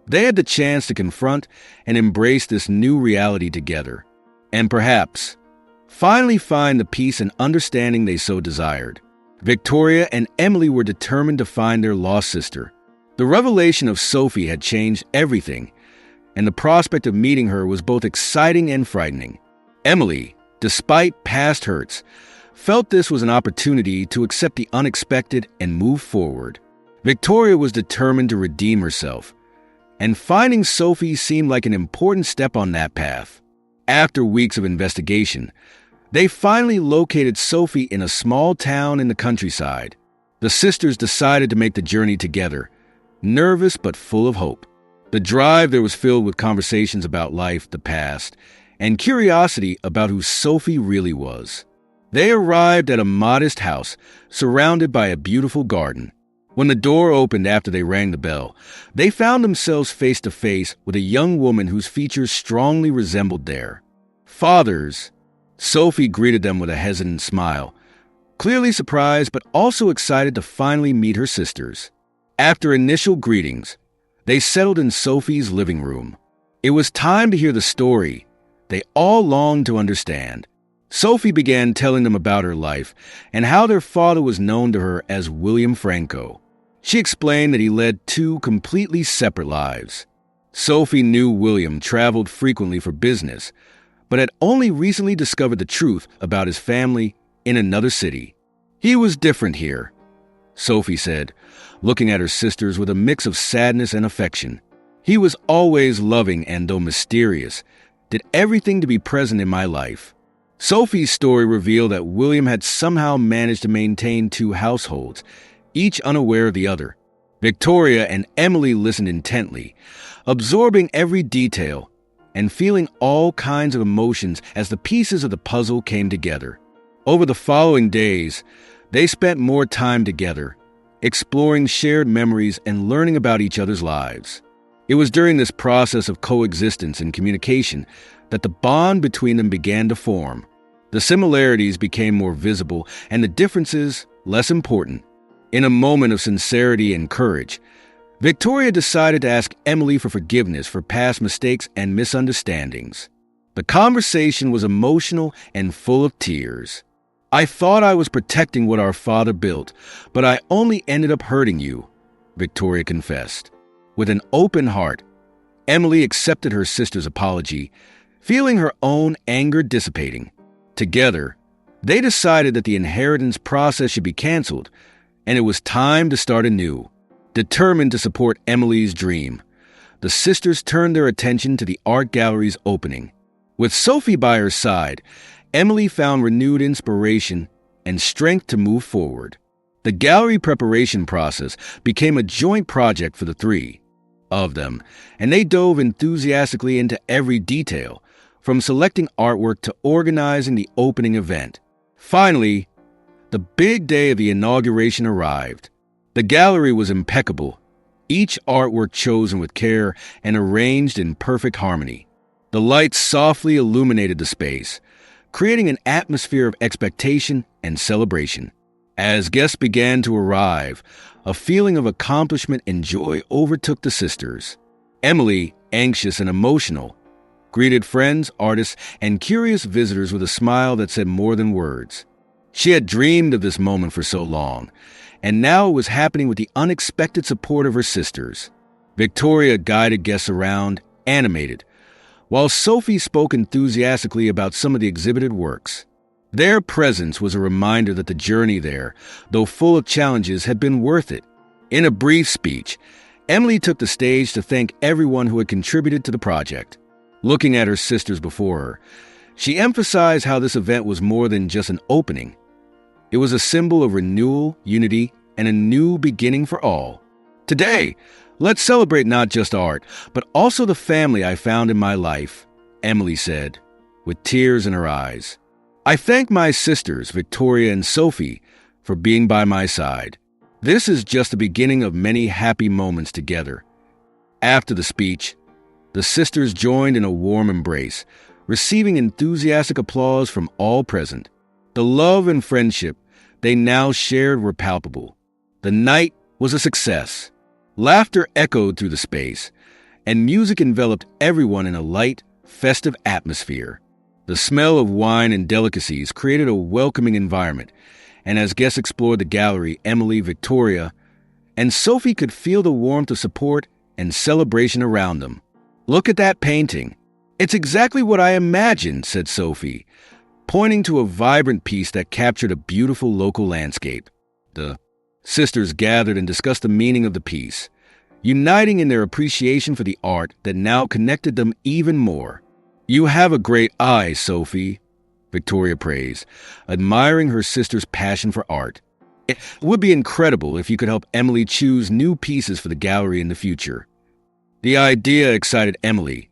Speaker 1: they had the chance to confront and embrace this new reality together, and perhaps finally find the peace and understanding they so desired. Victoria and Emily were determined to find their lost sister. The revelation of Sophie had changed everything, and the prospect of meeting her was both exciting and frightening. Emily, despite past hurts, felt this was an opportunity to accept the unexpected and move forward. Victoria was determined to redeem herself, and finding Sophie seemed like an important step on that path. After weeks of investigation, they finally located Sophie in a small town in the countryside. The sisters decided to make the journey together, nervous but full of hope. The drive there was filled with conversations about life, the past, and curiosity about who Sophie really was. They arrived at a modest house surrounded by a beautiful garden. When the door opened after they rang the bell, they found themselves face to face with a young woman whose features strongly resembled their father's. Sophie greeted them with a hesitant smile, clearly surprised but also excited to finally meet her sisters. After initial greetings, they settled in Sophie's living room. It was time to hear the story they all longed to understand. Sophie began telling them about her life and how their father was known to her as William Franco. She explained that he led two completely separate lives. Sophie knew William traveled frequently for business, but had only recently discovered the truth about his family in another city. He was different here, Sophie said, looking at her sisters with a mix of sadness and affection. He was always loving and, though mysterious, did everything to be present in my life. Sophie's story revealed that William had somehow managed to maintain two households, each unaware of the other. Victoria and Emily listened intently, absorbing every detail and feeling all kinds of emotions as the pieces of the puzzle came together. Over the following days, they spent more time together, exploring shared memories and learning about each other's lives. It was during this process of coexistence and communication that the bond between them began to form. The similarities became more visible and the differences less important. In a moment of sincerity and courage, Victoria decided to ask Emily for forgiveness for past mistakes and misunderstandings. The conversation was emotional and full of tears. "I thought I was protecting what our father built, but I only ended up hurting you," Victoria confessed. With an open heart, Emily accepted her sister's apology, feeling her own anger dissipating. Together, they decided that the inheritance process should be canceled, and it was time to start anew. Determined to support Emily's dream, the sisters turned their attention to the art gallery's opening. With Sophie by her side, Emily found renewed inspiration and strength to move forward. The gallery preparation process became a joint project for the three of them, and they dove enthusiastically into every detail, from selecting artwork to organizing the opening event. Finally, the big day of the inauguration arrived. The gallery was impeccable, each artwork chosen with care and arranged in perfect harmony. The lights softly illuminated the space, creating an atmosphere of expectation and celebration. As guests began to arrive, a feeling of accomplishment and joy overtook the sisters. Emily, anxious and emotional, greeted friends, artists, and curious visitors with a smile that said more than words. She had dreamed of this moment for so long, and now it was happening with the unexpected support of her sisters. Victoria guided guests around, animated, while Sophie spoke enthusiastically about some of the exhibited works. Their presence was a reminder that the journey there, though full of challenges, had been worth it. In a brief speech, Emily took the stage to thank everyone who had contributed to the project. Looking at her sisters before her, she emphasized how this event was more than just an opening. It was a symbol of renewal, unity, and a new beginning for all. Today, let's celebrate not just art, but also the family I found in my life, Emily said, with tears in her eyes. I thank my sisters, Victoria and Sophie, for being by my side. This is just the beginning of many happy moments together. After the speech, the sisters joined in a warm embrace, receiving enthusiastic applause from all present. The love and friendship they now shared were palpable. The night was a success. Laughter echoed through the space, and music enveloped everyone in a light, festive atmosphere. The smell of wine and delicacies created a welcoming environment, and as guests explored the gallery, Emily, Victoria, and Sophie could feel the warmth of support and celebration around them. "Look at that painting. It's exactly what I imagined," said Sophie, pointing to a vibrant piece that captured a beautiful local landscape. The sisters gathered and discussed the meaning of the piece, uniting in their appreciation for the art that now connected them even more. "You have a great eye, Sophie," Victoria praised, admiring her sister's passion for art. "It would be incredible if you could help Emily choose new pieces for the gallery in the future." The idea excited Emily,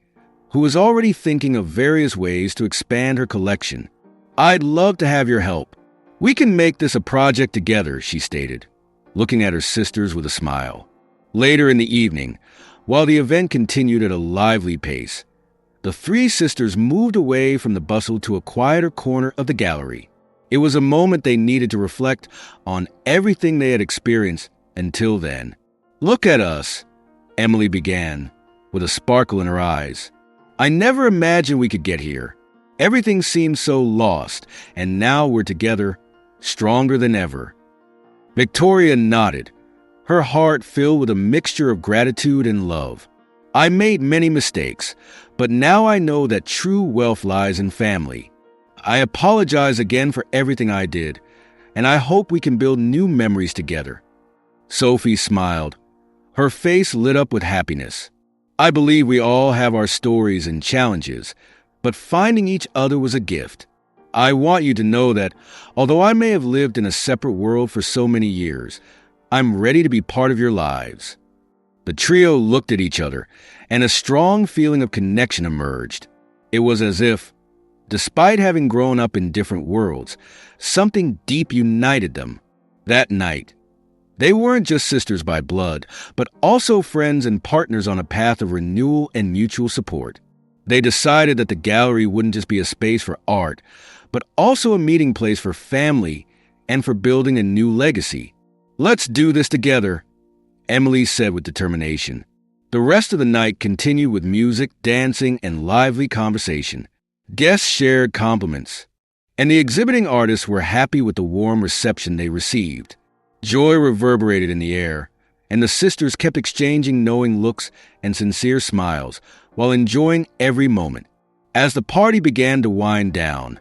Speaker 1: who was already thinking of various ways to expand her collection. "I'd love to have your help. We can make this a project together," she stated, looking at her sisters with a smile. Later in the evening, while the event continued at a lively pace, the three sisters moved away from the bustle to a quieter corner of the gallery. It was a moment they needed to reflect on everything they had experienced until then. "Look at us," Emily began, with a sparkle in her eyes. "I never imagined we could get here. Everything seemed so lost, and now we're together, stronger than ever." Victoria nodded, her heart filled with a mixture of gratitude and love. "I made many mistakes, but now I know that true wealth lies in family. I apologize again for everything I did, and I hope we can build new memories together." Sophie smiled, her face lit up with happiness. "I believe we all have our stories and challenges, but finding each other was a gift. I want you to know that, although I may have lived in a separate world for so many years, I'm ready to be part of your lives." The trio looked at each other, and a strong feeling of connection emerged. It was as if, despite having grown up in different worlds, something deep united them. That night, they weren't just sisters by blood, but also friends and partners on a path of renewal and mutual support. They decided that the gallery wouldn't just be a space for art, but also a meeting place for family and for building a new legacy. "Let's do this together," Emily said with determination. The rest of the night continued with music, dancing, and lively conversation. Guests shared compliments, and the exhibiting artists were happy with the warm reception they received. Joy reverberated in the air, and the sisters kept exchanging knowing looks and sincere smiles while enjoying every moment. As the party began to wind down,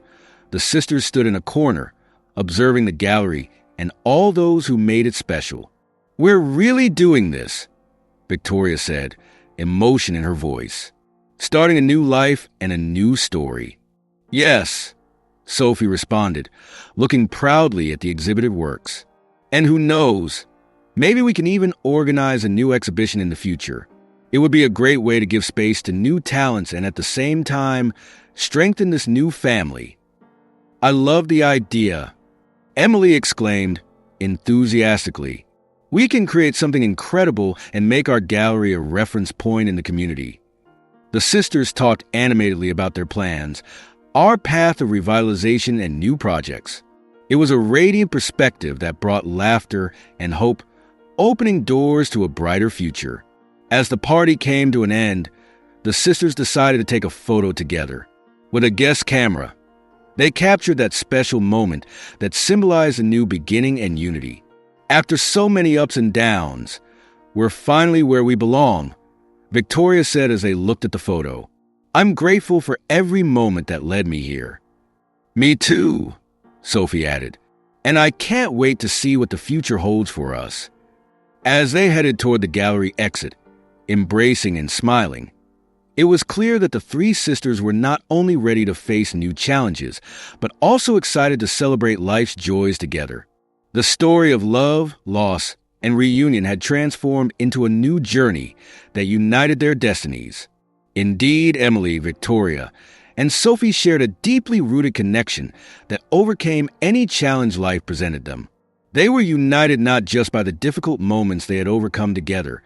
Speaker 1: the sisters stood in a corner, observing the gallery and all those who made it special. "We're really doing this," Victoria said, emotion in her voice. "Starting a new life and a new story." "Yes," Sophie responded, looking proudly at the exhibited works. "And who knows, maybe we can even organize a new exhibition in the future. It would be a great way to give space to new talents and at the same time strengthen this new family." "I love the idea," Emily exclaimed enthusiastically. "We can create something incredible and make our gallery a reference point in the community." The sisters talked animatedly about their plans, our path of revitalization and new projects. It was a radiant perspective that brought laughter and hope, opening doors to a brighter future. As the party came to an end, the sisters decided to take a photo together. With a guest camera, they captured that special moment that symbolized a new beginning and unity. After so many ups and downs, we're finally where we belong, Victoria said as they looked at the photo. I'm grateful for every moment that led me here. Me too, Sophie added, and I can't wait to see what the future holds for us. As they headed toward the gallery exit, embracing and smiling, it was clear that the three sisters were not only ready to face new challenges, but also excited to celebrate life's joys together. The story of love, loss, and reunion had transformed into a new journey that united their destinies. Indeed, Emily, Victoria, and Sophie shared a deeply rooted connection that overcame any challenge life presented them. They were united not just by the difficult moments they had overcome together,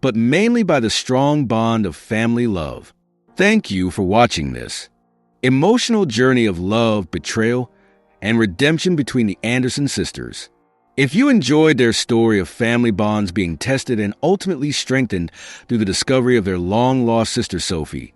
Speaker 1: but mainly by the strong bond of family love. Thank you for watching this emotional journey of love, betrayal, and redemption between the Anderson sisters. If you enjoyed their story of family bonds being tested and ultimately strengthened through the discovery of their long-lost sister Sophie,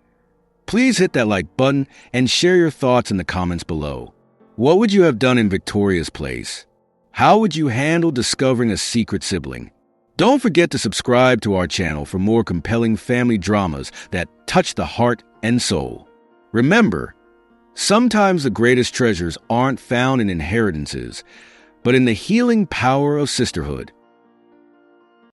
Speaker 1: please hit that like button and share your thoughts in the comments below. What would you have done in Victoria's place? How would you handle discovering a secret sibling? Don't forget to subscribe to our channel for more compelling family dramas that touch the heart and soul. Remember, sometimes the greatest treasures aren't found in inheritances, but in the healing power of sisterhood.